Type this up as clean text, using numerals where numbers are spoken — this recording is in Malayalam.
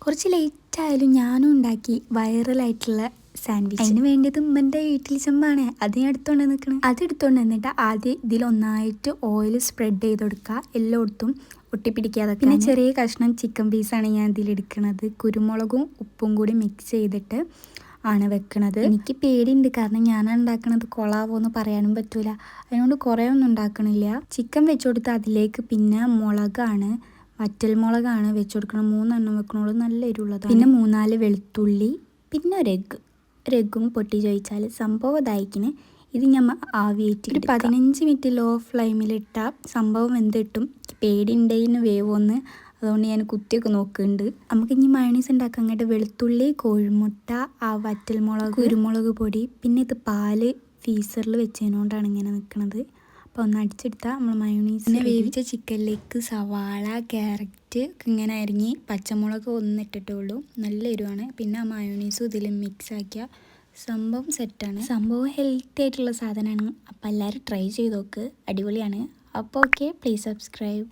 കുറച്ച് ലേറ്റ് ആയാലും ഞാനും ഉണ്ടാക്കി വൈറലായിട്ടുള്ള സാൻഡ്വിച്ച്. അതിന് വേണ്ടിയത് ഉമ്മൻ്റെ വീട്ടിൽ ചെമ്പാണ്. അത് ഞാൻ എടുത്തുകൊണ്ട് നിൽക്കണം. അത് എടുത്തുകൊണ്ട് നിന്നിട്ട് ആദ്യം ഇതിലൊന്നായിട്ട് ഓയിൽ സ്പ്രെഡ് ചെയ്ത് കൊടുക്കുക, എല്ലായിടത്തും ഒട്ടിപ്പിടിക്കാതെ. പിന്നെ ചെറിയ കഷ്ണം ചിക്കൻ പീസാണ് ഞാൻ ഇതിലെടുക്കുന്നത്. കുരുമുളകും ഉപ്പും കൂടി മിക്സ് ചെയ്തിട്ട് ആണ് വെക്കണത്. എനിക്ക് പേടിയുണ്ട്, കാരണം ഞാനാണ് ഉണ്ടാക്കണത്, കൊളാവോന്ന് പറയാനും പറ്റൂല. അതുകൊണ്ട് കുറേ ഒന്നും ഉണ്ടാക്കണില്ല. ചിക്കൻ വെച്ച് കൊടുത്ത് അതിലേക്ക് പിന്നെ മുളകാണ്, വറ്റൽ മുളകാണ് വെച്ച് കൊടുക്കണം. 3 എണ്ണം വെക്കണോളൂ, നല്ല എരിവുള്ളതാണ്. പിന്നെ 3-4 വെളുത്തുള്ളി, പിന്നെ ഒരു എഗ്ഗും പൊട്ടി ചോദിച്ചാൽ സംഭവം ഇതായിക്കിന്. ഇത് ഞാൻ ആവിയേറ്റ് ഒരു 15 മിനിറ്റ് ലോ ഫ്ലെയിമിലിട്ടാൽ സംഭവം വെന്തിട്ടും. പേടിയുണ്ടെന്ന് വേവൊന്ന്, അതുകൊണ്ട് ഞാൻ കുത്തിയൊക്കെ നോക്കുന്നുണ്ട്. നമുക്ക് ഇനി മയോണീസ് ഉണ്ടാക്കാൻ അങ്ങോട്ട് വെളുത്തുള്ളി, കോഴിമുട്ട, ആ വറ്റൽ മുളക്, കുരുമുളക് പൊടി, പിന്നെ ഇത് പാല് ഫീസറിൽ വെച്ചതിനോണ്ടാണ് ഇങ്ങനെ നിൽക്കുന്നത്. അപ്പോൾ ഒന്ന് അടിച്ചെടുത്താൽ നമ്മൾ മയോണീസ്. പിന്നെ വേവിച്ച ചിക്കനിലേക്ക് സവാള, ക്യാരറ്റ് ഇങ്ങനെ അരിഞ്ഞ് പച്ചമുളക് ഒന്നിട്ടിട്ടുള്ളൂ, നല്ല എരിവാണ്. പിന്നെ ആ മയോണീസും ഇതിൽ മിക്സ് ആക്കിയ സംഭവം സെറ്റാണ്. സംഭവം ഹെൽത്തി ആയിട്ടുള്ള സാധനമാണ്. അപ്പോൾ എല്ലാവരും ട്രൈ ചെയ്ത് നോക്ക്, അടിപൊളിയാണ്. അപ്പോൾ ഓക്കെ, പ്ലീസ് സബ്സ്ക്രൈബ്.